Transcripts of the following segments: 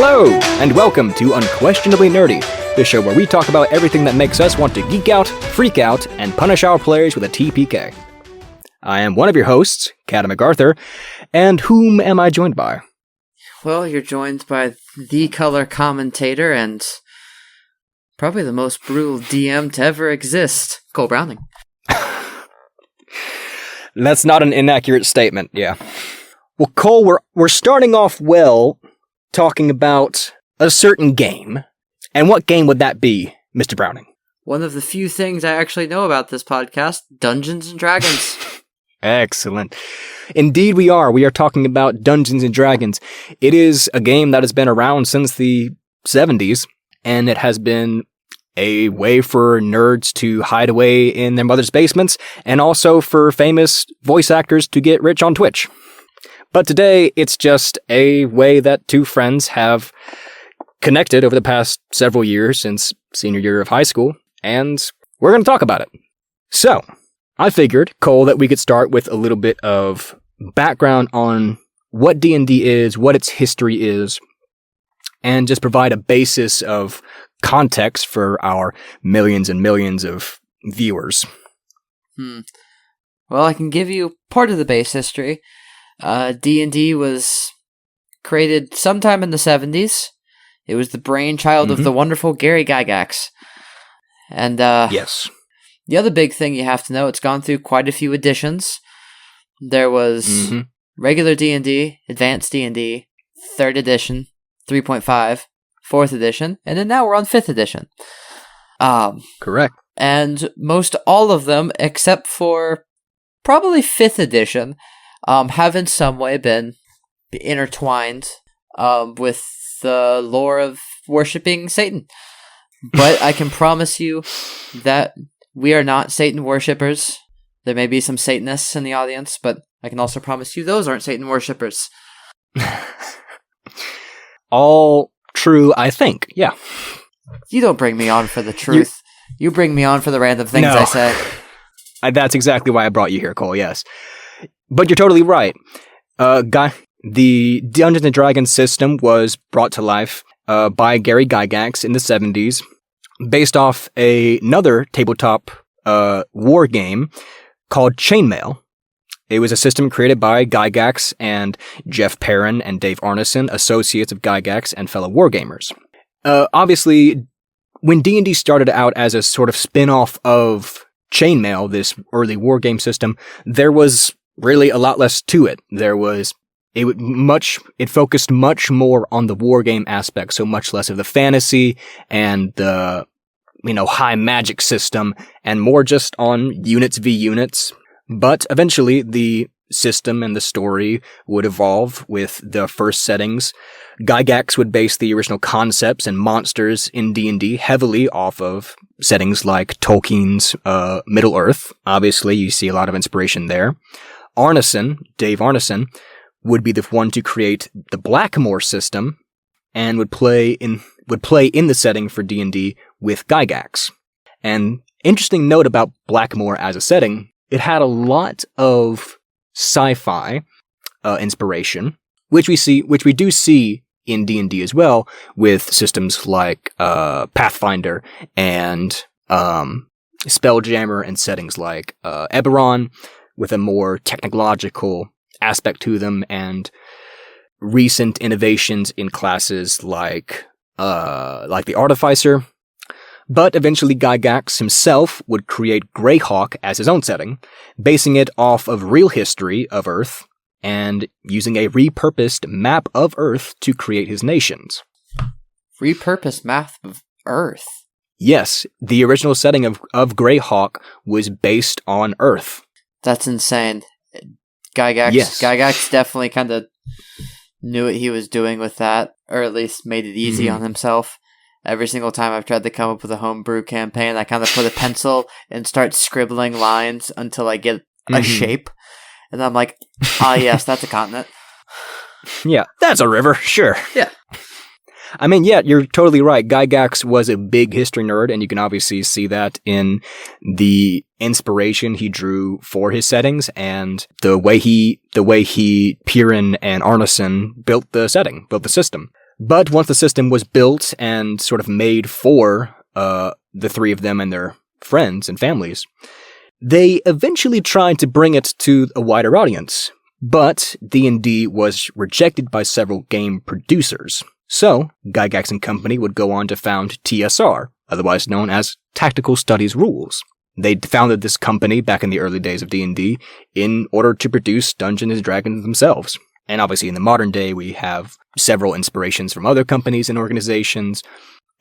Hello, and welcome to Unquestionably Nerdy, the show where we talk about everything that makes us want to geek out, freak out, and punish our players with a TPK. I am one of your hosts, Kat MacArthur, and whom am I joined by? Well, you're joined by the color commentator and probably the most brutal DM to ever exist, Cole Browning. That's not an inaccurate statement, yeah. Well, Cole, we're starting off well talking about a certain game. And what game would that be, Mr. Browning? One of the few things I actually know about this podcast, Dungeons & Dragons. Excellent. Indeed we are. We are talking about Dungeons & Dragons. It is a game that has been around since the 70s, and it has been a way for nerds to hide away in their mother's basements, and also for famous voice actors to get rich on Twitch. But today, it's just a way that two friends have connected over the past several years since senior year of high school, and we're going to talk about it. So, I figured, Cole, that we could start with a little bit of background on what D&D is, what its history is, and just provide a basis of context for our millions and millions of viewers. Well, I can give you part of the base history. D&D was created sometime in the 70s. It was the brainchild of the wonderful Gary Gygax. And yes. The other big thing you have to know, it's gone through quite a few editions. There was regular D&D, advanced D&D, 3rd edition, 3.5, 4th edition, and then now we're on 5th edition. Correct. And most all of them, except for probably 5th edition, have in some way been intertwined with the lore of worshipping Satan. But I can promise you that we are not Satan worshippers. There may be some Satanists in the audience, but I can also promise you those aren't Satan worshippers. All true, I think, yeah. You don't bring me on for the truth. You bring me on for the random things I say. That's exactly why I brought you here, Cole, yes. But you're totally right. The Dungeons & Dragons system was brought to life by Gary Gygax in the 70s, based off another tabletop war game called Chainmail. It was a system created by Gygax and Jeff Perrin and Dave Arneson, associates of Gygax and fellow wargamers. Obviously, when D&D started out as a sort of spin-off of Chainmail, this early wargame system, there was really a lot less to it. It focused much more on the wargame aspect, so much less of the fantasy and the, high magic system, and more just on units v units. But eventually, the system and the story would evolve with the first settings. Gygax would base the original concepts and monsters in D&D heavily off of settings like Tolkien's Middle-earth. Obviously, you see a lot of inspiration there. Dave Arneson, would be the one to create the Blackmore system and would play in the setting for D&D with Gygax. And interesting note about Blackmore as a setting, it had a lot of sci-fi inspiration, which we do see in D&D as well, with systems like Pathfinder and Spelljammer, and settings like Eberron, with a more technological aspect to them, and recent innovations in classes like the Artificer. But eventually Gygax himself would create Greyhawk as his own setting, basing it off of real history of Earth, and using a repurposed map of Earth to create his nations. Repurposed map of Earth? Yes, the original setting of Greyhawk was based on Earth. That's insane. Gygax definitely kind of knew what he was doing with that, or at least made it easy on himself. Every single time I've tried to come up with a homebrew campaign, I kind of put a pencil and start scribbling lines until I get a shape. And I'm like, yes, that's a continent. Yeah, that's a river, sure. Yeah. I mean, yeah, you're totally right. Gygax was a big history nerd, and you can obviously see that in the inspiration he drew for his settings and the way he, Piran and Arneson built the system. But once the system was built and sort of made for the three of them and their friends and families, they eventually tried to bring it to a wider audience. But D&D was rejected by several game producers. So, Gygax and Company would go on to found TSR, otherwise known as Tactical Studies Rules. They founded this company back in the early days of D&D in order to produce Dungeons & Dragons themselves. And obviously in the modern day, we have several inspirations from other companies and organizations.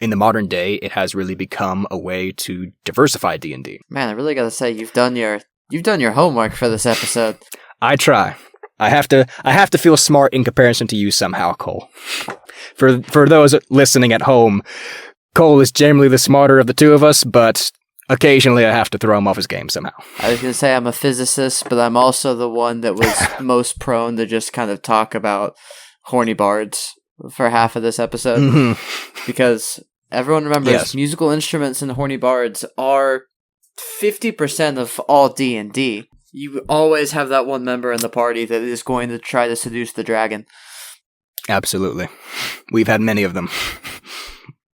In the modern day, it has really become a way to diversify D&D. Man, I really gotta say, you've done your homework for this episode. I try. I have to feel smart in comparison to you somehow, Cole. For those listening at home, Cole is generally the smarter of the two of us, but occasionally I have to throw him off his game somehow. I was going to say I'm a physicist, but I'm also the one that was most prone to just kind of talk about horny bards for half of this episode. Mm-hmm. Because everyone remembers Yes. musical instruments and horny bards are 50% of all D&D. You always have that one member in the party that is going to try to seduce the dragon. Absolutely. We've had many of them.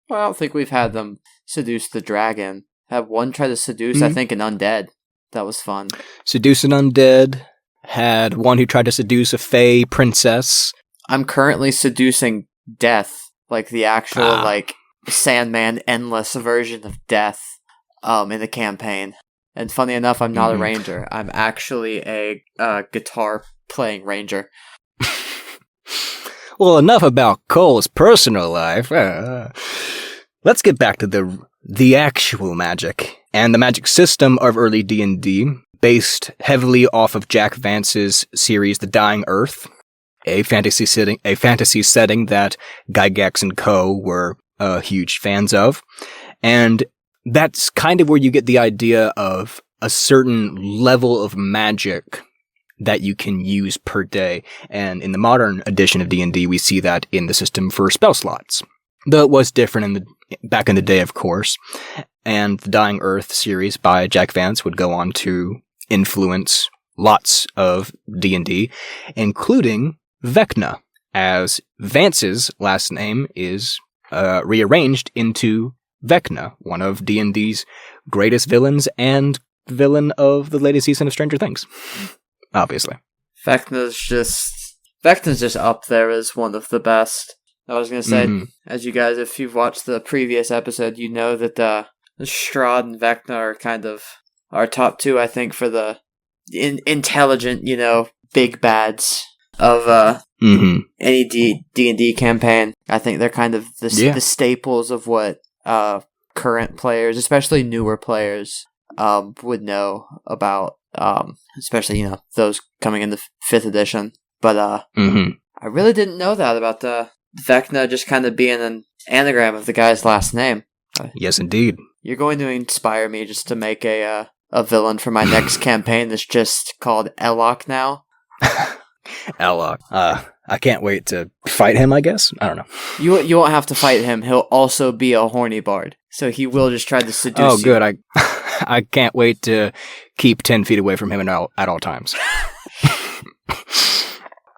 Well, I don't think we've had them seduce the dragon. Have one try to seduce, I think, an undead. That was fun. Seduce an undead. Had one who tried to seduce a fae princess. I'm currently seducing death, like the actual, Sandman endless version of death, in the campaign. And funny enough, I'm not a ranger. I'm actually a guitar-playing ranger. Well, enough about Cole's personal life. Let's get back to the actual magic. And the magic system of early D&D, based heavily off of Jack Vance's series The Dying Earth, a fantasy setting that Gygax and Co. were huge fans of. And that's kind of where you get the idea of a certain level of magic that you can use per day. And in the modern edition of D&D, we see that in the system for spell slots. Though it was different back in the day, of course. And the Dying Earth series by Jack Vance would go on to influence lots of D&D, including Vecna, as Vance's last name is rearranged into Vecna, one of D&D's greatest villains and villain of the latest season of Stranger Things. Obviously. Vecna's just up there as one of the best. I was going to say, as you guys, if you've watched the previous episode, you know that Strahd and Vecna are kind of our top two, I think, for the intelligent, big bads of any D&D campaign. I think they're kind of the staples of what current players, especially newer players, would know about, especially, those coming in the 5th edition. But I really didn't know that about the Vecna just kind of being an anagram of the guy's last name. Yes, indeed. You're going to inspire me just to make a villain for my next campaign that's just called Elok now. Elok. I can't wait to fight him, I guess? I don't know. You won't have to fight him. He'll also be a horny bard. So he will just try to seduce you. Oh, good. I can't wait to keep 10 feet away from him at all times.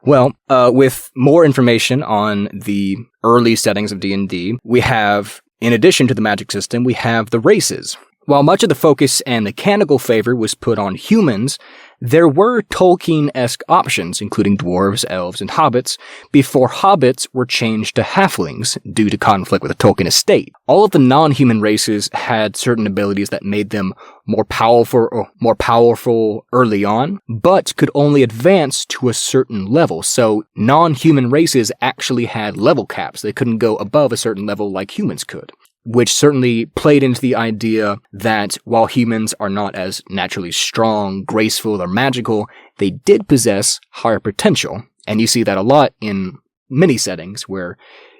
Well, with more information on the early settings of D&D, we have, in addition to the magic system, we have the races. While much of the focus and mechanical favor was put on humans, there were Tolkien-esque options, including dwarves, elves, and hobbits, before hobbits were changed to halflings due to conflict with the Tolkien estate. All of the non-human races had certain abilities that made them more powerful early on, but could only advance to a certain level. So non-human races actually had level caps. They couldn't go above a certain level like humans could, which certainly played into the idea that while humans are not as naturally strong, graceful, or magical, they did possess higher potential. And you see that a lot in many settings where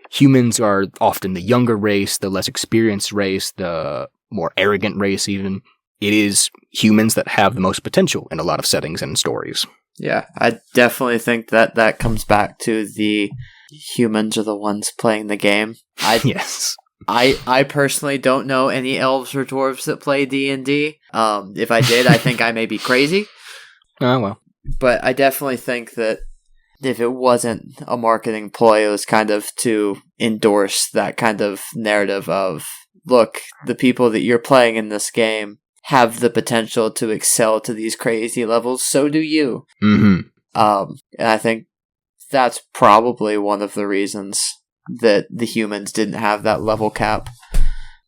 humans are often the younger race, the less experienced race, the more arrogant race even. It is humans that have the most potential in a lot of settings and stories. Yeah, I definitely think that comes back to the humans are the ones playing the game. Yes. I personally don't know any elves or dwarves that play D&D. If I did, I think I may be crazy. Oh, well. But I definitely think that if it wasn't a marketing ploy, it was kind of to endorse that kind of narrative of, look, the people that you're playing in this game have the potential to excel to these crazy levels, so do you. Mm-hmm. And I think that's probably one of the reasons that the humans didn't have that level cap.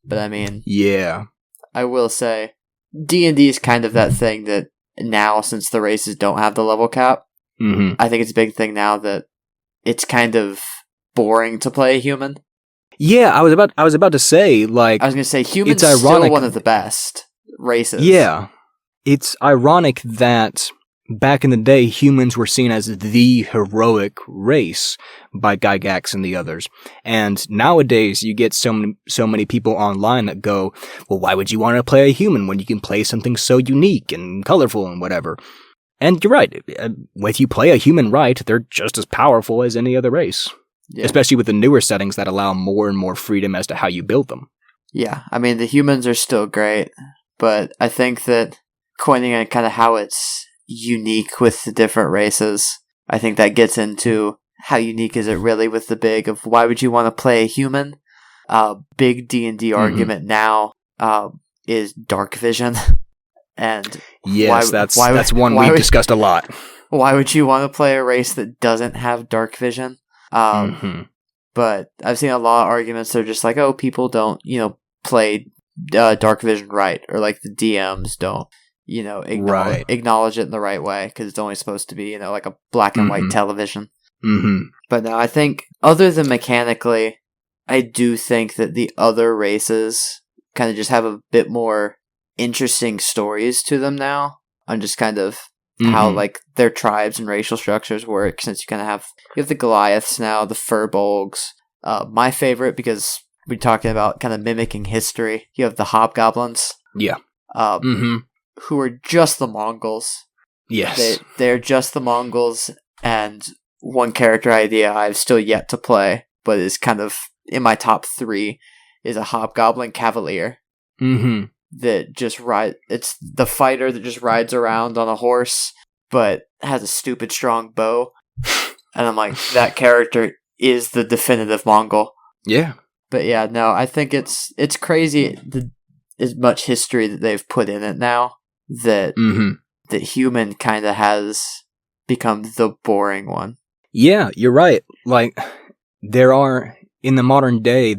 But I mean, yeah, I will say, D&D is kind of that thing that now, since the races don't have the level cap, mm-hmm. I think it's a big thing now that it's kind of boring to play a human. Yeah, I was about to say, like, I was going to say, humans it's ironic. Still one of the best races. Yeah, it's ironic that back in the day, humans were seen as the heroic race by Gygax and the others. And nowadays, you get so many people online that go, well, why would you want to play a human when you can play something so unique and colorful and whatever? And you're right. If you play a human right, they're just as powerful as any other race. Yeah. Especially with the newer settings that allow more and more freedom as to how you build them. Yeah, I mean, the humans are still great, but I think that pointing at kind of how it's unique with the different races, I think that gets into how unique is it really with the big of why would you want to play a human? Big D&D argument now is dark vision. And yes, that's one we've discussed a lot. Why would you want to play a race that doesn't have dark vision? But I've seen a lot of arguments that are just like, oh, people don't, play dark vision right, or like the DMs don't, acknowledge it in the right way because it's only supposed to be, like a black and white television. But no, I think other than mechanically, I do think that the other races kind of just have a bit more interesting stories to them now on just kind of how like their tribes and racial structures work, since you have the Goliaths now, the Furbolgs. My favorite, because we're talking about kind of mimicking history, you have the Hobgoblins. Yeah. Who are just the Mongols. Yes. They're just the Mongols, and one character idea I've still yet to play, but is kind of in my top 3, is a Hobgoblin Cavalier. That just it's the fighter that just rides around on a horse, but has a stupid strong bow. And I'm like, that character is the definitive Mongol. Yeah. But yeah, no, I think it's crazy as much history that they've put in it now that that human kind of has become the boring one. Yeah, you're right. Like, there are, in the modern day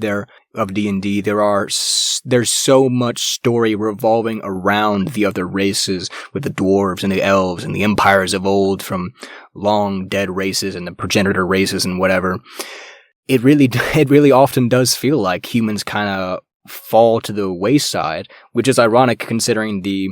of D&D, there's so much story revolving around the other races, with the dwarves and the elves and the empires of old from long dead races and the progenitor races and whatever. It really often does feel like humans kind of fall to the wayside, which is ironic considering the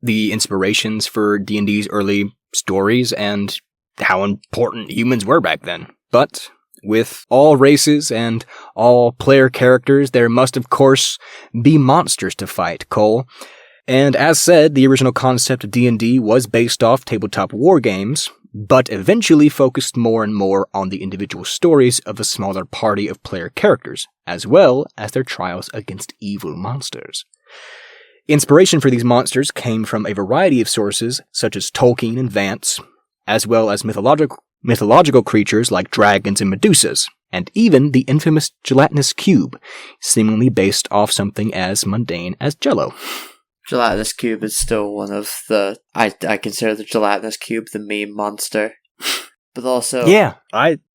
inspirations for D&D's early stories and how important humans were back then. But with all races and all player characters, there must of course be monsters to fight, Cole. And as said, the original concept of D&D was based off tabletop wargames, but eventually focused more and more on the individual stories of a smaller party of player characters, as well as their trials against evil monsters. Inspiration for these monsters came from a variety of sources, such as Tolkien and Vance, as well as mythological creatures like dragons and Medusas, and even the infamous gelatinous cube, seemingly based off something as mundane as Jell-O. Gelatinous cube is still one of the... I consider the gelatinous cube the meme monster. But also... Yeah,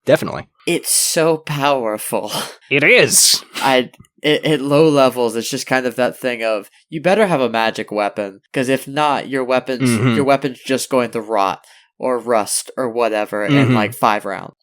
definitely. It's so powerful. It is! At low levels, it's just kind of that thing of, you better have a magic weapon, because if not, your weapon's just going to rot, or rust, or whatever, in like 5 rounds.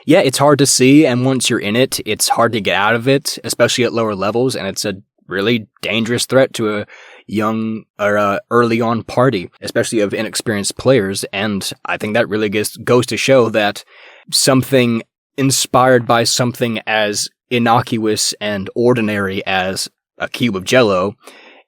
Yeah, it's hard to see, and once you're in it, it's hard to get out of it, especially at lower levels, and it's a really dangerous threat to a young or early on party, especially of inexperienced players. And I think that really goes to show that something inspired by something as innocuous and ordinary as a cube of Jell-O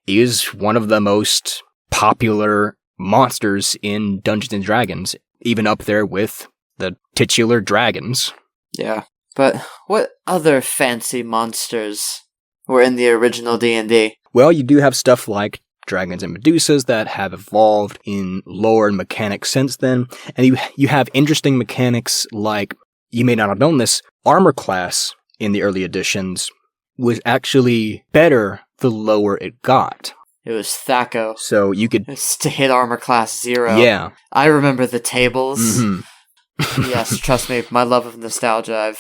is one of the most popular monsters in Dungeons and Dragons, even up there with the titular dragons. Yeah, but what other fancy monsters were in the original D&D? Well, you do have stuff like dragons and Medusas that have evolved in lore and mechanics since then. And you have interesting mechanics like, you may not have known this, armor class in the early editions was actually better the lower it got. It was Thaco. So you could... It's to hit armor class 0. Yeah. I remember the tables. Mm-hmm. Yes, trust me, my love of nostalgia,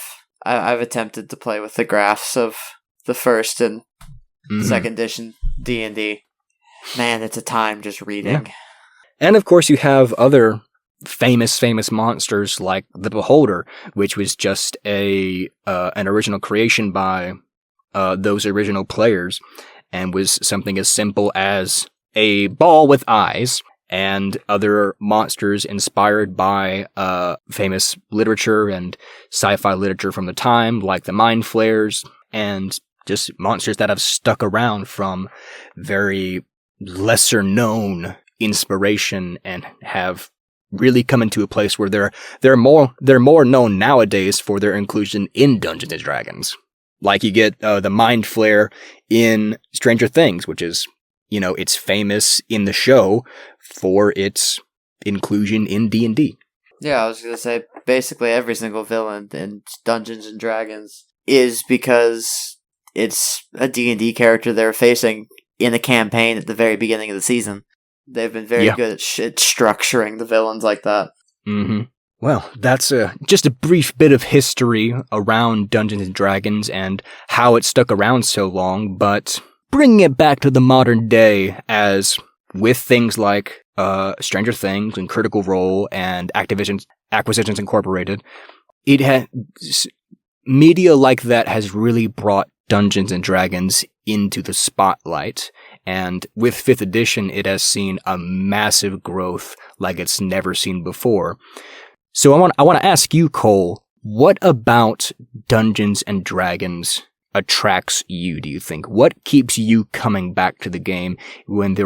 I've attempted to play with the graphs of the first and second edition D&D. Man, it's a time just reading. Yeah. And of course you have other famous monsters like the Beholder, which was just an original creation by those original players, and was something as simple as a ball with eyes, and other monsters inspired by famous literature and sci-fi literature from the time, like the Mind Flayers, and just monsters that have stuck around from very lesser-known inspiration and have really come into a place where they're more known nowadays for their inclusion in Dungeons and Dragons. Like you get the Mind Flayer in Stranger Things, which is, it's famous in the show for its inclusion in D&D. Yeah, I was going to say, basically every single villain in Dungeons and Dragons is because it's a D&D character they're facing in a campaign at the very beginning of the season. They've been very good at structuring the villains like that. Mm-hmm. Well, that's just a brief bit of history around Dungeons & Dragons and how it stuck around so long, but bringing it back to the modern day, as with things like Stranger Things and Critical Role and Acquisitions Incorporated, media like that has really brought Dungeons & Dragons into the spotlight, and with 5th edition, it has seen a massive growth like it's never seen before. So I want to ask you, Cole, what about Dungeons and Dragons attracts you, do you think? What keeps you coming back to the game when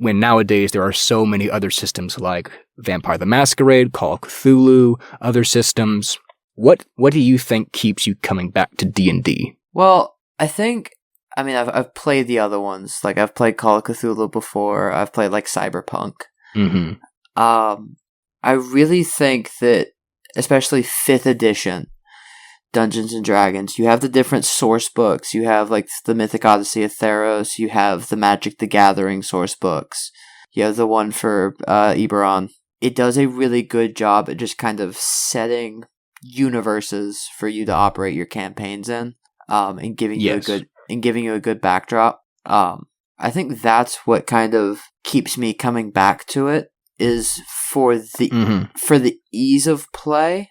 nowadays there are so many other systems like Vampire the Masquerade, Call of Cthulhu, other systems? What do you think keeps you coming back to D&D? Well, I've played the other ones. Like, I've played Call of Cthulhu before. I've played, like, Cyberpunk. Mm-hmm. I really think that, especially 5th edition Dungeons & Dragons, you have the different source books. You have, like, the Mythic Odyssey of Theros. You have the Magic the Gathering source books. You have the one for Eberron. It does a really good job at just kind of setting universes for you to operate your campaigns in, and giving you a good backdrop. I think that's what kind of keeps me coming back to it, is for the ease of play.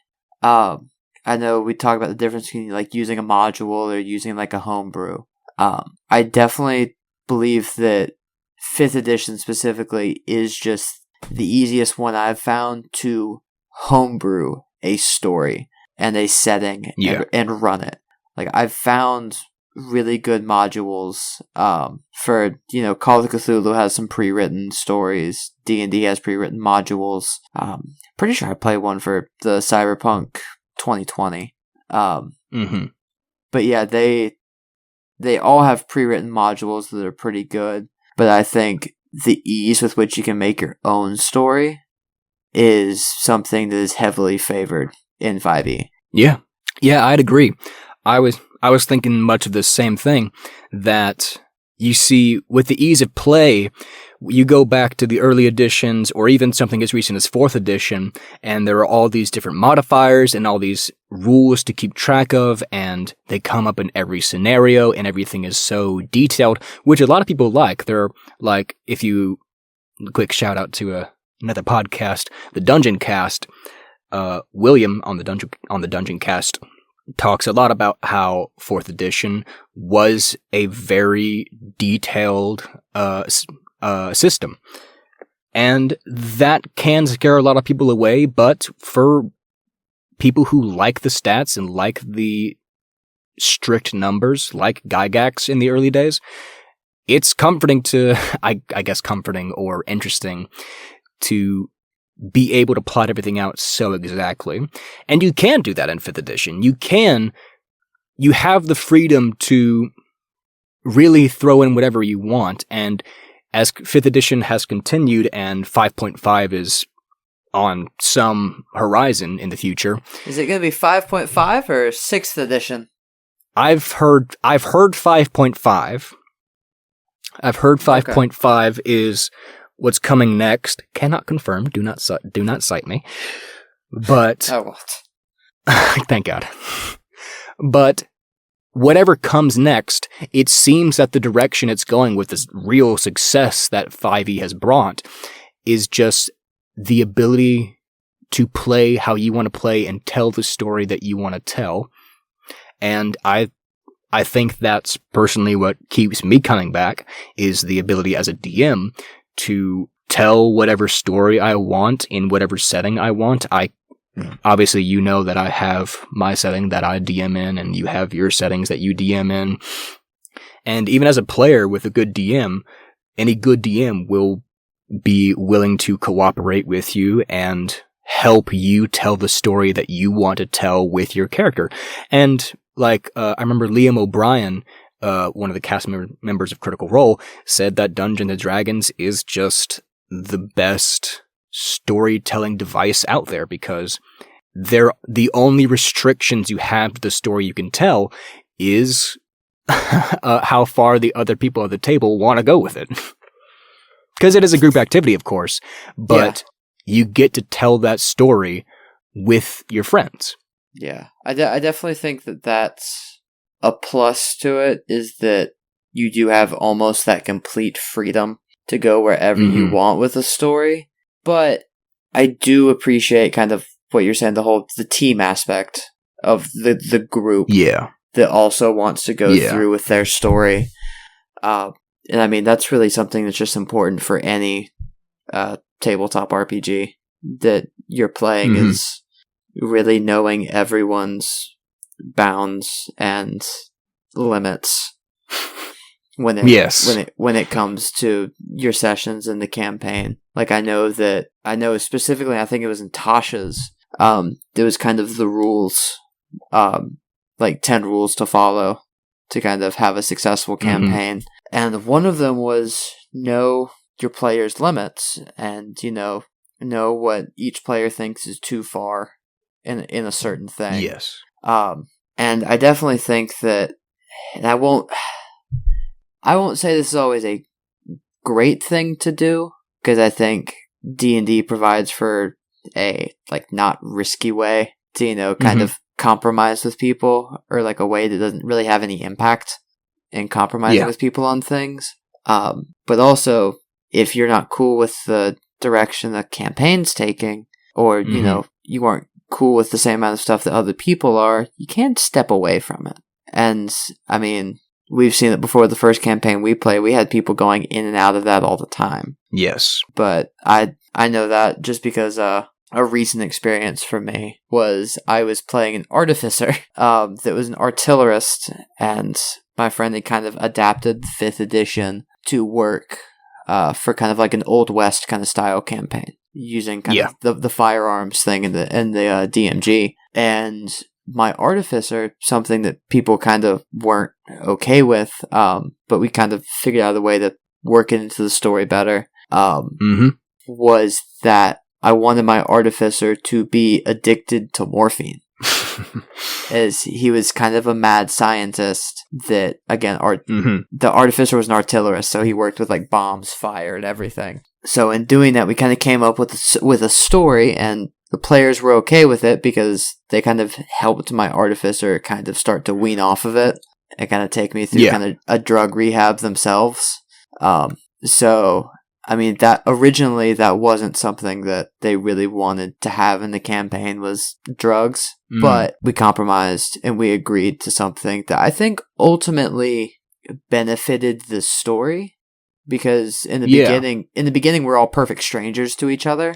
I know we talk about the difference between like using a module or using like a homebrew. I definitely believe that 5th edition specifically is just the easiest one I've found to homebrew a story and a setting and run it. Like, I've found really good modules for, Call of Cthulhu has some pre-written stories. D&D has pre-written modules. Pretty sure I played one for the Cyberpunk 2020. But yeah, they all have pre-written modules that are pretty good. But I think the ease with which you can make your own story is something that is heavily favored in 5e. Yeah, I'd agree. I was thinking much of the same thing, that you see with the ease of play, you go back to the early editions or even something as recent as 4th edition, and there are all these different modifiers and all these rules to keep track of, and they come up in every scenario, and everything is so detailed, which a lot of people like. They're like, quick shout out to another podcast, the Dungeon Cast. William on the Dungeon Cast talks a lot about how 4th edition was a very detailed system. And that can scare a lot of people away, but for people who like the stats and like the strict numbers, like Gygax in the early days, it's comforting to, I guess comforting or interesting to be able to plot everything out so exactly. And you can do that in 5th edition. You have the freedom to really throw in whatever you want, and as 5th edition has continued and 5.5 is on some horizon in the future. Is it going to be 5.5 or 6th edition? I've heard 5.5. I've heard 5.5 is what's coming next. Cannot confirm. Do not cite me. But I won't. Thank God. But whatever comes next, it seems that the direction it's going with this real success that 5e has brought is just the ability to play how you want to play and tell the story that you want to tell. And I think that's personally what keeps me coming back, is the ability as a DM to tell whatever story I want in whatever setting I want. Obviously, you know that I have my setting that I DM in, and you have your settings that you DM in. And even as a player with a good DM, any good DM will be willing to cooperate with you and help you tell the story that you want to tell with your character. And I remember Liam O'Brien, one of the cast members of Critical Role, said that Dungeons & Dragons is just the best storytelling device out there, because the only restrictions you have to the story you can tell is how far the other people at the table want to go with it. Because it is a group activity, of course, but you get to tell that story with your friends. Yeah, I definitely think that that's a plus to it, is that you do have almost that complete freedom to go wherever you want with a story. But I do appreciate kind of what you're saying, the team aspect of the group that also wants to go through with their story. And I mean, that's really something that's just important for any tabletop RPG that you're playing, is really knowing everyone's bounds and limits when it comes to your sessions in the campaign. Like, I know specifically, I think it was in Tasha's, there was kind of the rules, like 10 rules to follow to kind of have a successful campaign. And one of them was know your player's limits, and, know what each player thinks is too far in a certain thing. Yes. And I definitely think that, and I won't say this is always a great thing to do, because I think D&D provides for a, not risky way to, kind of compromise with people, or a way that doesn't really have any impact in compromising with people on things. But also, if you're not cool with the direction the campaign's taking, or, you aren't cool with the same amount of stuff that other people are, you can't step away from it. And, I mean, we've seen it before. The first campaign we played, we had people going in and out of that all the time. Yes. But I know that just because a recent experience for me was I was playing an artificer that was an artillerist, and my friend had kind of adapted 5th edition to work for kind of like an Old West kind of style campaign, using kind of the firearms thing in the DMG. And my artificer, something that people kind of weren't okay with, but we kind of figured out a way to work it into the story better, was that I wanted my artificer to be addicted to morphine. As he was kind of a mad scientist that, again, the artificer was an artillerist, so he worked with bombs, fire, and everything. So in doing that, we kind of came up with a story, and the players were okay with it because they kind of helped my artificer kind of start to wean off of it and kind of take me through kind of a drug rehab themselves. So, I mean, that wasn't something that they really wanted to have in the campaign, was drugs. But we compromised and we agreed to something that I think ultimately benefited the story, because in the beginning we're all perfect strangers to each other,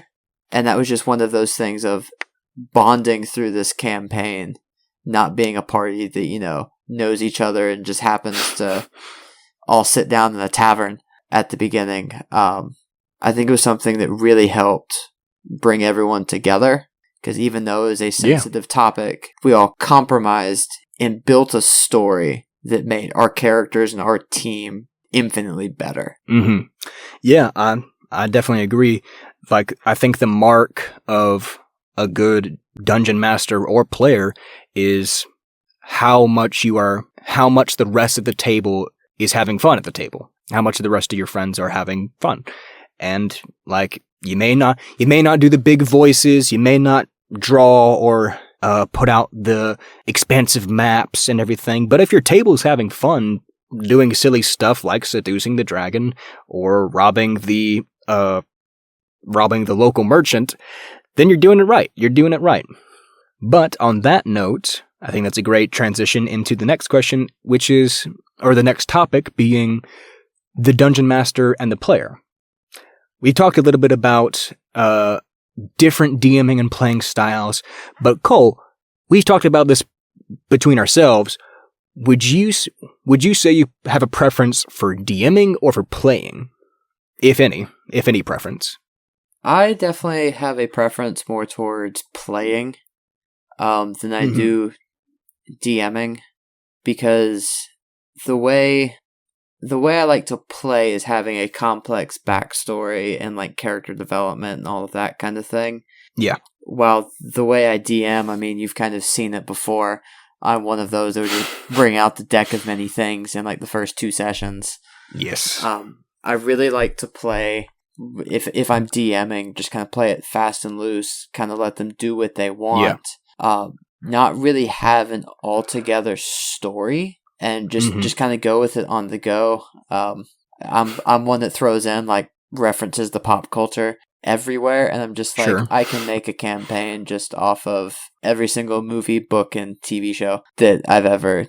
and that was just one of those things of bonding through this campaign, not being a party that knows each other and just happens to all sit down in a tavern at the beginning. I think it was something that really helped bring everyone together, because even though it was a sensitive topic, we all compromised and built a story that made our characters and our team infinitely better. Mm-hmm. Yeah, I definitely agree. Like, I think the mark of a good dungeon master or player is how much the rest of the table is having fun at the table. How much of the rest of your friends are having fun. And, like, you may not do the big voices, you may not draw or put out the expansive maps and everything, but if your table is having fun doing silly stuff like seducing the dragon or robbing the local merchant, then you're doing it right. You're doing it right. But on that note, I think that's a great transition into the next question, the next topic being the dungeon master and the player. We talked a little bit about different DMing and playing styles, but Cole, we talked about this between ourselves. Would you say you have a preference for DMing or for playing, if any preference? I definitely have a preference more towards playing than I do DMing, because the way I like to play is having a complex backstory and like character development and all of that kind of thing. Yeah. While the way I DM, I mean, you've kind of seen it before. I'm one of those that would just bring out the deck of many things in like the first 2 sessions. Yes. I really like to play, if I'm DMing, just kind of play it fast and loose, kind of let them do what they want. Yeah. Not really have an altogether story, and just kind of go with it on the go. I'm one that throws in like references to pop culture everywhere, and I'm just like, sure, I can make a campaign just off of every single movie, book, and TV show that I've ever,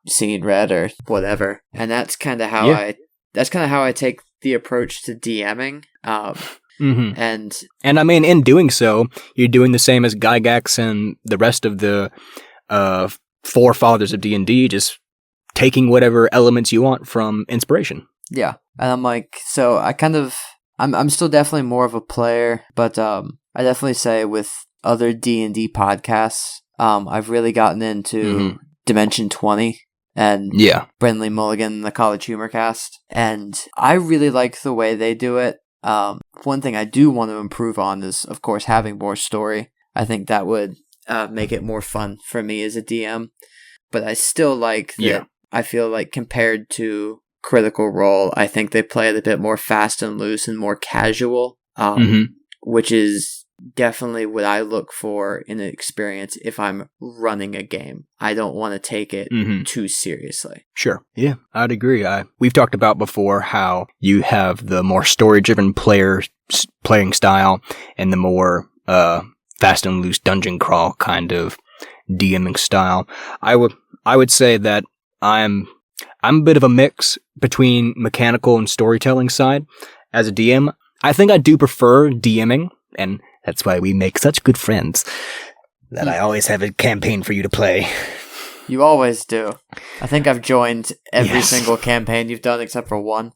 seen, read, or whatever. And that's kind of how I take the approach to DMing. And I mean, in doing so, you're doing the same as Gygax and the rest of the forefathers of D&D, just taking whatever elements you want from inspiration. Yeah, and I'm like, so I'm still definitely more of a player, but I definitely say with other D&D podcasts, I've really gotten into Dimension 20 and Brendan Lee Mulligan, the College Humor Cast, and I really like the way they do it. One thing I do want to improve on is, of course, having more story. I think that would make it more fun for me as a DM, but I still like that. Yeah. I feel like compared to Critical Role, I think they play it a bit more fast and loose and more casual, which is definitely what I look for in an experience if I'm running a game. I don't want to take it too seriously. Sure. Yeah, I'd agree. We've talked about before how you have the more story-driven playing style and the more fast and loose dungeon crawl kind of DMing style. I would say that I'm a bit of a mix between mechanical and storytelling side. As a DM, I think I do prefer DMing, and that's why we make such good friends, that I always have a campaign for you to play. You always do. I think I've joined every single campaign you've done except for one.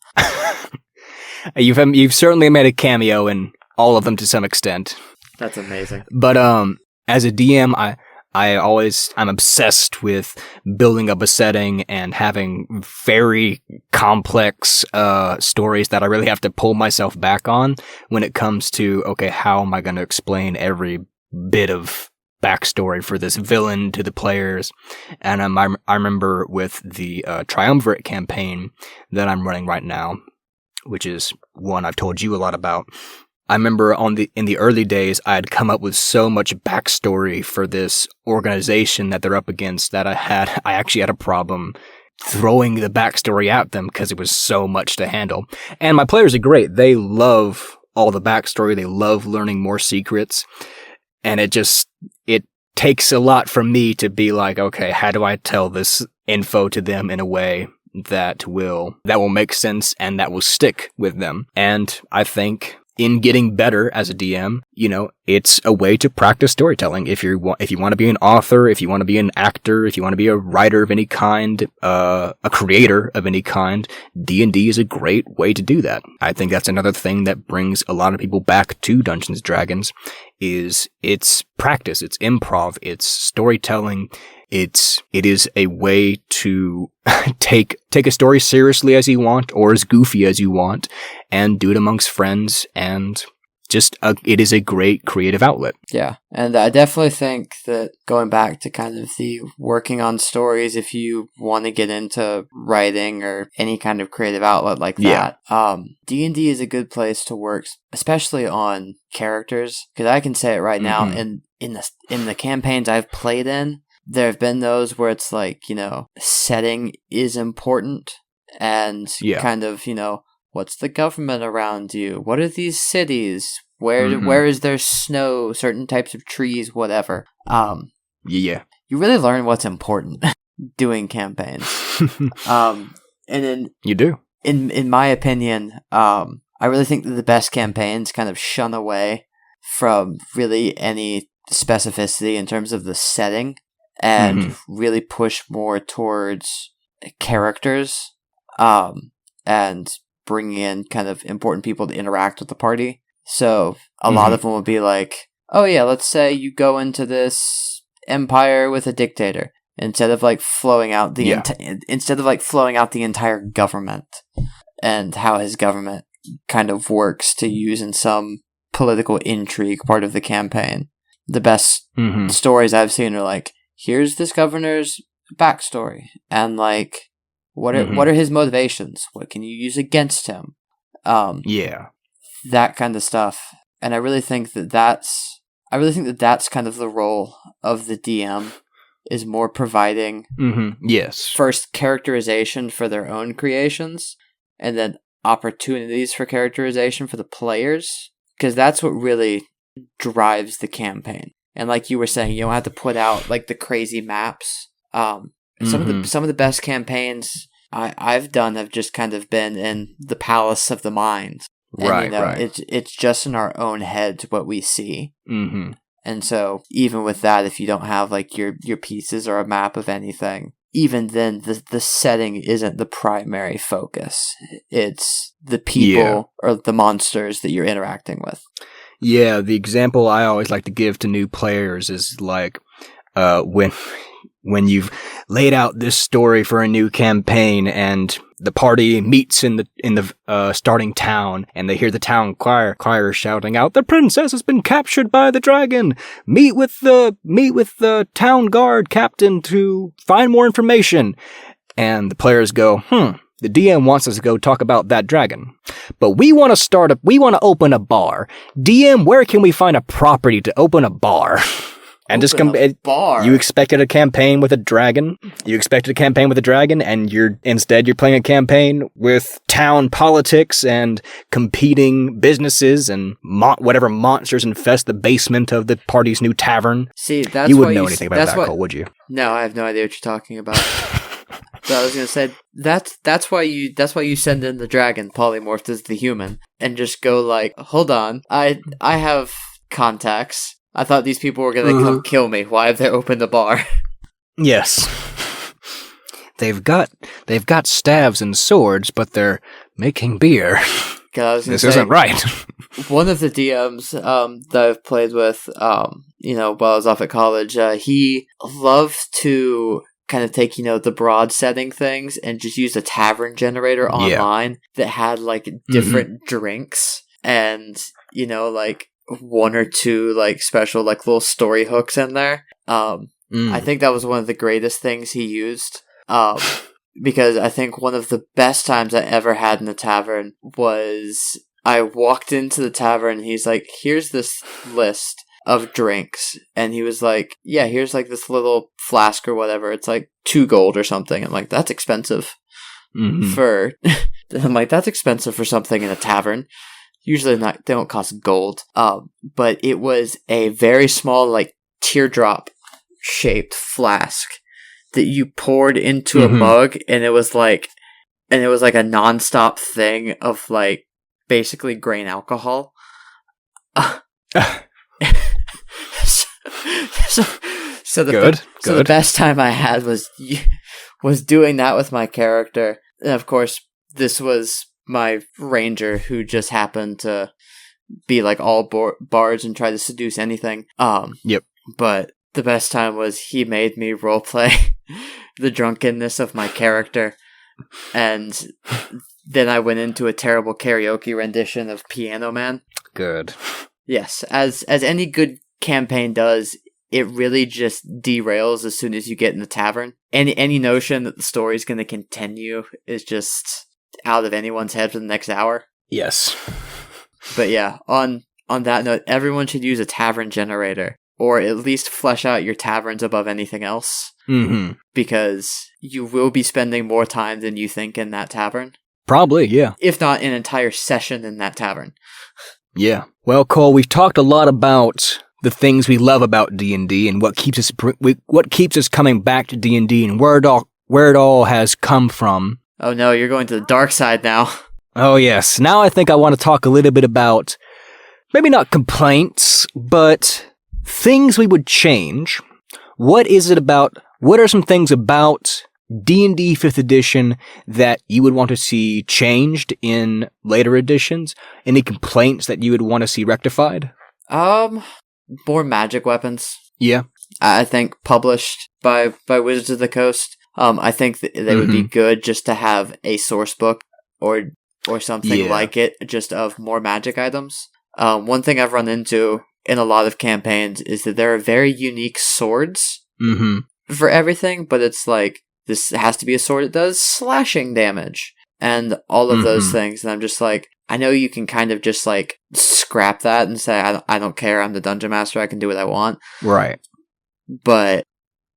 You've certainly made a cameo in all of them to some extent. That's amazing. But as a DM, I'm obsessed with building up a setting and having very complex stories that I really have to pull myself back on when it comes to, okay, how am I going to explain every bit of backstory for this villain to the players? And I remember with the Triumvirate campaign that I'm running right now, which is one I've told you a lot about. I remember in the early days, I had come up with so much backstory for this organization that they're up against that I actually had a problem throwing the backstory at them because it was so much to handle. And my players are great. They love all the backstory. They love learning more secrets. And it takes a lot from me to be like, okay, how do I tell this info to them in a way that will make sense and that will stick with them? And I think in getting better as a DM, it's a way to practice storytelling. If you want to be an author, if you want to be an actor, if you want to be a writer of any kind, a creator of any kind, D&D is a great way to do that. I think that's another thing that brings a lot of people back to Dungeons & Dragons is it's practice, it's improv, it's storytelling. it is a way to take a story seriously as you want or as goofy as you want and do it amongst friends, and it is a great creative outlet. Yeah, and I definitely think that going back to kind of the working on stories, if you want to get into writing or any kind of creative outlet like that, D&D is a good place to work, especially on characters, because I can say it right now, in the campaigns I've played in, there have been those where it's like, setting is important, and kind of, what's the government around you? What are these cities? Where is there snow? Certain types of trees, whatever. You really learn what's important doing campaigns. And then you do. In my opinion, I really think that the best campaigns kind of shun away from really any specificity in terms of the setting, and really push more towards characters, and bringing in kind of important people to interact with the party. So a lot of them will be like, oh yeah, let's say you go into this empire with a dictator, instead of like flowing out the entire government and how his government kind of works to use in some political intrigue part of the campaign. The best stories I've seen are like, here's this governor's backstory, and like, what are his motivations? What can you use against him? That kind of stuff. And I really think that that's kind of the role of the DM, is more providing first characterization for their own creations, and then opportunities for characterization for the players, because that's what really drives the campaign. And like you were saying, you don't have to put out like the crazy maps. Some of the best campaigns I've done have just kind of been in the Palace of the Mind. And, it's just in our own heads what we see. And so even with that, if you don't have like your pieces or a map of anything, even then the setting isn't the primary focus. It's the people or the monsters that you're interacting with. Yeah, the example I always like to give to new players is like when you've laid out this story for a new campaign, and the party meets in the starting town, and they hear the town crier shouting out, "The princess has been captured by the dragon! Meet with the town guard captain to find more information." And the players go, the DM wants us to go talk about that dragon. But we want to open a bar. DM, where can we find a property to open a bar? And bar. You expected a campaign with a dragon. And you're playing a campaign with town politics and competing businesses and whatever monsters infest the basement of the party's new tavern. See, that's you wouldn't know anything about that, Cole, would you? No, I have no idea what you're talking about. So I was gonna say that's why you send in the dragon polymorphed as the human, and just go like, hold on, I have contacts. I thought these people were going to come kill me. Why have they opened a bar? Yes. They've got staves and swords, but they're making beer. This isn't right. One of the DMs that I've played with, while I was off at college, he loved to kind of take, the broad setting things and just use a tavern generator online that had, like, different drinks and, like, one or two like special like little story hooks in there. I think that was one of the greatest things he used, because I think one of the best times I ever had in the tavern was I walked into the tavern and he's like, here's this list of drinks, and he was like, yeah, here's like this little flask or whatever, it's like 2 gold or something. I'm like, that's expensive for I'm like, that's expensive for something in a tavern. Usually they don't cost gold. But it was a very small, like, teardrop shaped flask that you poured into a mug, and it was like a nonstop thing of like basically grain alcohol. So the best time I had was doing that with my character. And of course, this was my ranger who just happened to be like all bards and try to seduce anything. Yep. But the best time was he made me roleplay the drunkenness of my character, and then I went into a terrible karaoke rendition of Piano Man. Good. Yes, as any good campaign does, it really just derails as soon as you get in the tavern. Any notion that the story is going to continue is just out of anyone's head for the next hour. Yes. But yeah, on that note, everyone should use a tavern generator, or at least flesh out your taverns above anything else. Mm-hmm. Because you will be spending more time than you think in that tavern. Probably, yeah. If not an entire session in that tavern. Yeah. Well, Cole, we've talked a lot about the things we love about D&D and what keeps us coming back to D&D and where it all has come from. Oh no, you're going to the dark side now. Oh yes. Now I think I want to talk a little bit about maybe not complaints, but things we would change. What are some things about D&D 5th edition that you would want to see changed in later editions? Any complaints that you would want to see rectified? More magic weapons. Yeah. I think published by Wizards of the Coast. I think they would be good just to have a source book or something like it, just of more magic items. One thing I've run into in a lot of campaigns is that there are very unique swords for everything, but it's like, this has to be a sword that does slashing damage and all of those things. And I'm just like, I know you can kind of just like scrap that and say, I don't care, I'm the dungeon master, I can do what I want. Right. But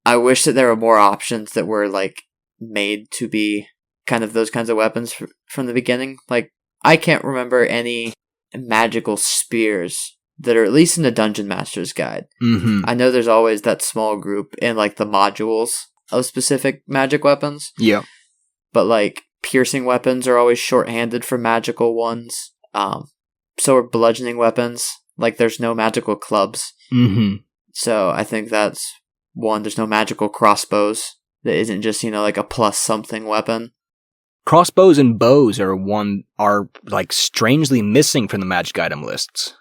I wish that there were more options that were like made to be kind of those kinds of weapons from the beginning. Like, I can't remember any magical spears that are at least in the Dungeon Master's Guide. I know there's always that small group in like the modules of specific magic weapons. Yeah. But like piercing weapons are always shorthanded for magical ones. So are bludgeoning weapons. Like, there's no magical clubs. So I think that's one. There's no magical crossbows. That isn't just, like a plus something weapon. Crossbows and bows are like strangely missing from the magic item lists.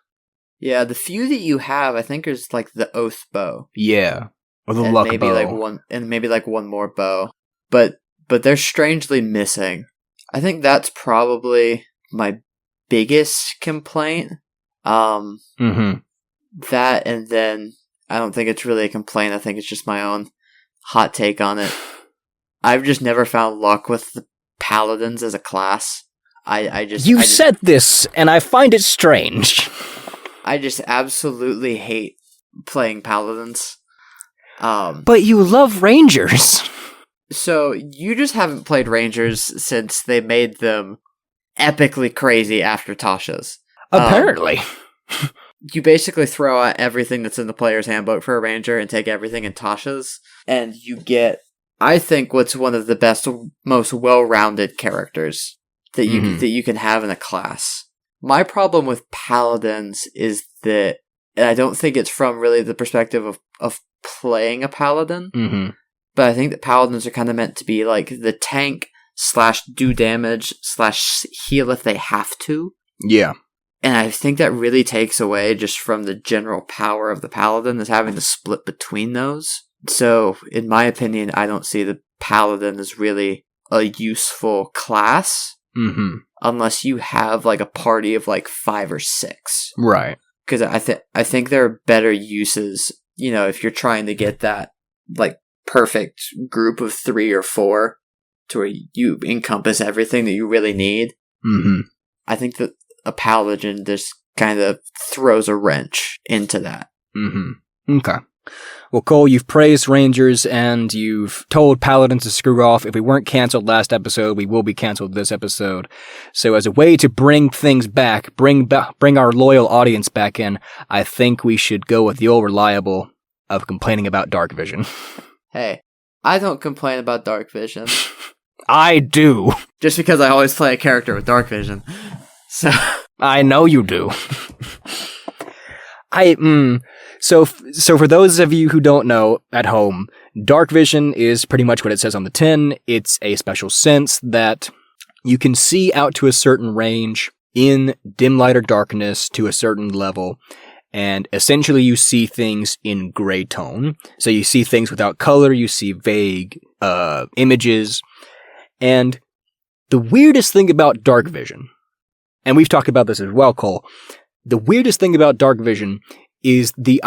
Yeah, the few that you have, I think, is like the oath bow. Yeah, or the luck maybe bow. Maybe one more bow. But they're strangely missing. I think that's probably my biggest complaint. That, and then I don't think it's really a complaint. I think it's just my own hot take on it. I've just never found luck with the paladins as a class. You said this, and I find it strange. I just absolutely hate playing paladins. But you love rangers. So you just haven't played rangers since they made them epically crazy after Tasha's. Apparently. You basically throw out everything that's in the player's handbook for a ranger and take everything in Tasha's, and you get, I think, what's one of the best, most well-rounded characters that you can have in a class. My problem with paladins is that, and I don't think it's from really the perspective of playing a paladin, but I think that paladins are kind of meant to be like the tank / do damage / heal if they have to. Yeah. And I think that really takes away just from the general power of the paladin is having to split between those. So, in my opinion, I don't see the paladin as really a useful class. Unless you have like a party of like 5 or 6. Right. Because I think there are better uses, if you're trying to get that like perfect group of 3 or 4 to where you encompass everything that you really need. I think that a paladin just kind of throws a wrench into that. Okay. Well, Cole, you've praised Rangers and you've told Paladins to screw off. If we weren't canceled last episode, we will be canceled this episode. So as a way to bring things back, bring our loyal audience back in, I think we should go with the old reliable of complaining about Dark Vision. Hey, I don't complain about Dark Vision. I do. Just because I always play a character with Dark Vision. So I know you do. So for those of you who don't know at home, Dark Vision is pretty much what it says on the tin. It's a special sense that you can see out to a certain range in dim light or darkness to a certain level. And essentially you see things in gray tone. So you see things without color, you see vague images. And the weirdest thing about dark vision, and we've talked about this as well, Cole, the weirdest thing about dark vision is the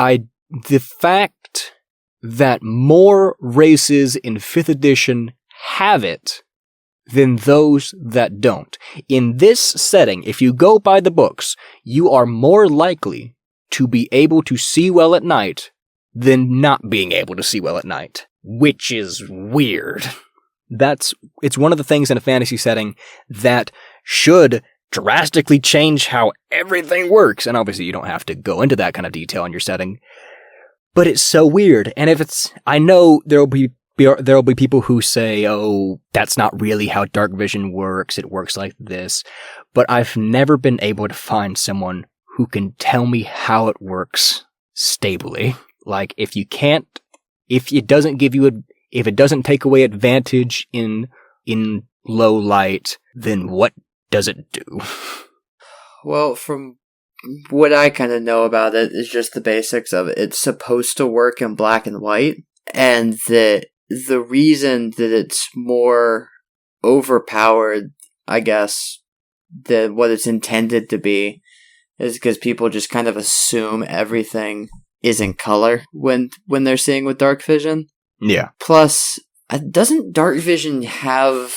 fact that more races in 5th edition have it than those that don't. In this setting, if you go by the books, you are more likely to be able to see well at night than not being able to see well at night, which is weird. It's one of the things in a fantasy setting that should drastically change how everything works. And obviously you don't have to go into that kind of detail in your setting, but it's so weird. And I know there'll be people who say, oh, that's not really how dark vision works. It works like this. But I've never been able to find someone who can tell me how it works stably. Like, if it doesn't take away advantage in low light, then what does it do? Well, from what I kind of know about it is just the basics of it. It's supposed to work in black and white, and the reason that it's more overpowered, I guess, than what it's intended to be is because people just kind of assume everything is in color when they're seeing with dark vision. Yeah. Plus, doesn't dark vision have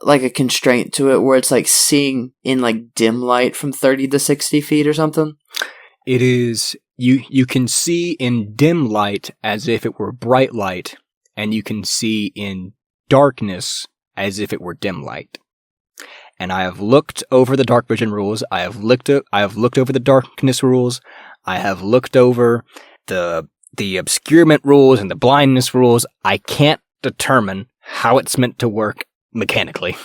like a constraint to it where it's like seeing in like dim light from 30 to 60 feet or something? It is, you can see in dim light as if it were bright light, and you can see in darkness as if it were dim light. And I have looked over the dark vision rules. I have looked over the darkness rules. I have looked over the obscurement rules and the blindness rules. I can't determine how it's meant to work mechanically.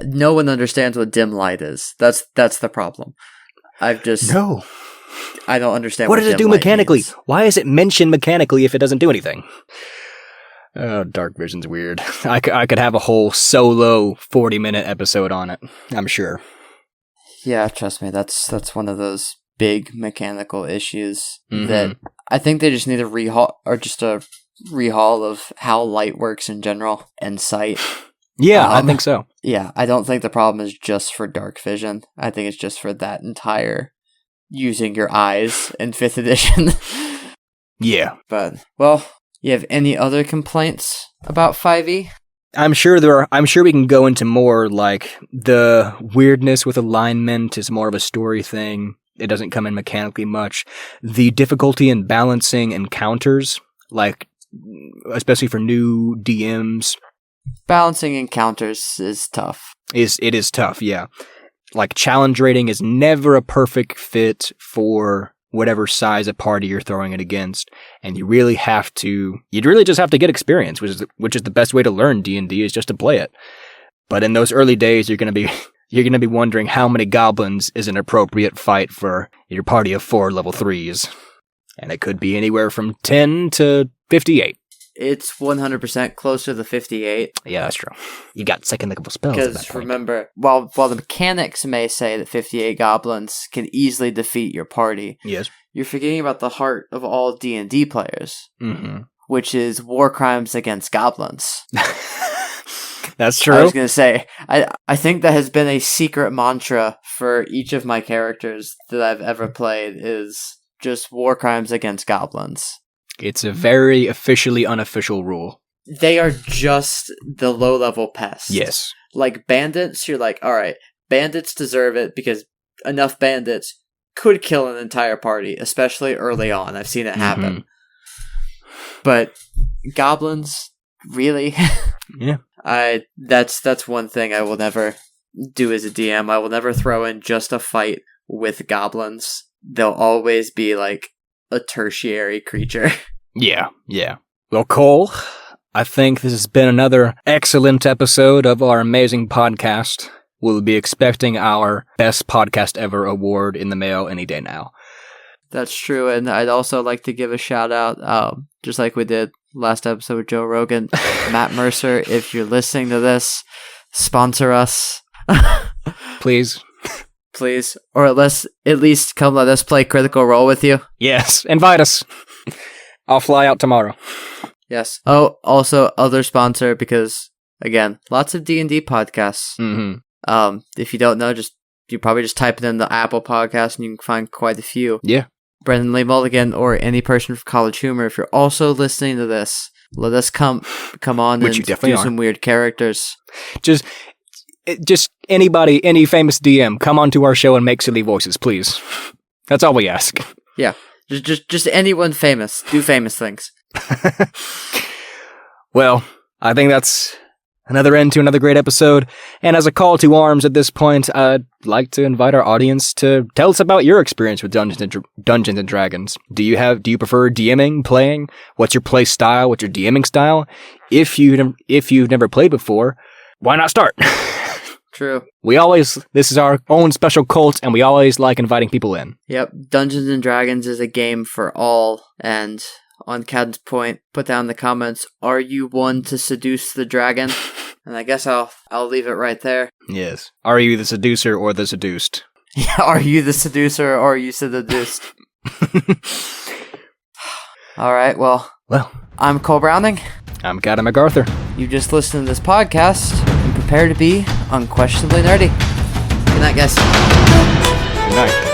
No one understands what dim light is. That's the problem. I don't understand what does it do mechanically. Means. Why is it mentioned mechanically if it doesn't do anything? Oh, dark vision's weird. I could have a whole solo 40-minute episode on it, I'm sure. Yeah, trust me, that's one of those big mechanical issues that I think they just need a rehaul of how light works in general and sight. Yeah, I think so. Yeah, I don't think the problem is just for dark vision. I think it's just for that entire using your eyes in 5th edition. Yeah. But, well, you have any other complaints about 5e? I'm sure we can go into more, like, the weirdness with alignment is more of a story thing. It doesn't come in mechanically much. The difficulty in balancing encounters, like, especially for new DMs. Balancing encounters is tough. It is tough, yeah. Like, challenge rating is never a perfect fit for whatever size of party you're throwing it against, and you'd really just have to get experience, which is the best way to learn D&D, is just to play it. But in those early days, you're gonna be wondering how many goblins is an appropriate fight for your party of 4 level 3s, and it could be anywhere from 10 to 58. It's 100% closer to the 58. Yeah, that's true. You got second level spells. Because remember, while the mechanics may say that 58 goblins can easily defeat your party, yes, you're forgetting about the heart of all D&D players, which is war crimes against goblins. That's true. I was going to say, I think that has been a secret mantra for each of my characters that I've ever played, is just war crimes against goblins. It's a very officially unofficial rule. They are just the low-level pests. Yes. Like bandits, you're like, alright, bandits deserve it because enough bandits could kill an entire party, especially early on. I've seen it happen. But goblins, really? Yeah. That's one thing I will never do as a DM. I will never throw in just a fight with goblins. They'll always be like a tertiary creature. Yeah. Well, Cole, I think this has been another excellent episode of our amazing podcast. We'll be expecting our Best Podcast Ever award in the mail any day now. That's true, and I'd also like to give a shout out, just like we did last episode with Joe Rogan. Matt Mercer, if you're listening to this, sponsor us. Please. please. Or at least come let us play Critical Role with you. Yes, invite us. I'll fly out tomorrow. Yes. Oh, also, other sponsor, because, again, lots of D&D podcasts. Mm-hmm. If you don't know, you probably just type it in the Apple podcast and you can find quite a few. Yeah. Brendan Lee Mulligan, or any person from College Humor, if you're also listening to this, let us come on Which and you definitely do are. some weird characters. Just anybody, any famous DM, come onto our show and make silly voices, please. That's all we ask. Yeah. Just anyone famous. Do famous things. Well, I think that's another end to another great episode. And as a call to arms at this point, I'd like to invite our audience to tell us about your experience with Dungeons and Dragons. Do you prefer DMing, playing? What's your play style? What's your DMing style? If you've never played before, why not start? True. This is our own special cult, and we always like inviting people in. Yep. Dungeons and Dragons is a game for all, and on Cad's point, put down in the comments, are you one to seduce the dragon? And I guess I'll leave it right there. Yes. Are you the seducer or the seduced? Yeah, are you the seducer or are you seduced? Alright, well, I'm Cole Browning. I'm Cadam MacArthur. You just listened to this podcast and prepare to be unquestionably nerdy. Good night, guys. Good night.